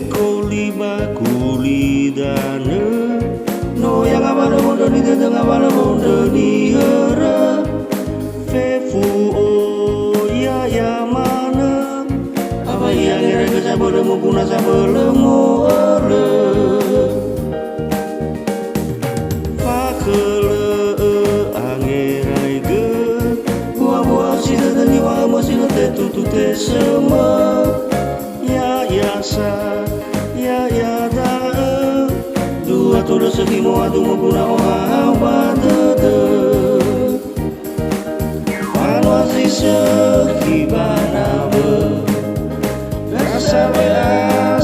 koliba kulidana no yang abana muda ni tentang abana muda ni hera fefu o ya mana apa yang era ke sabelemu puna sabelemu ere fakele angerai ge buah-buah sida dani wa masih tetu te semua ya sa ya da dua tudo sekimo adu muguna oha badede panwasi sekibana be rasa bela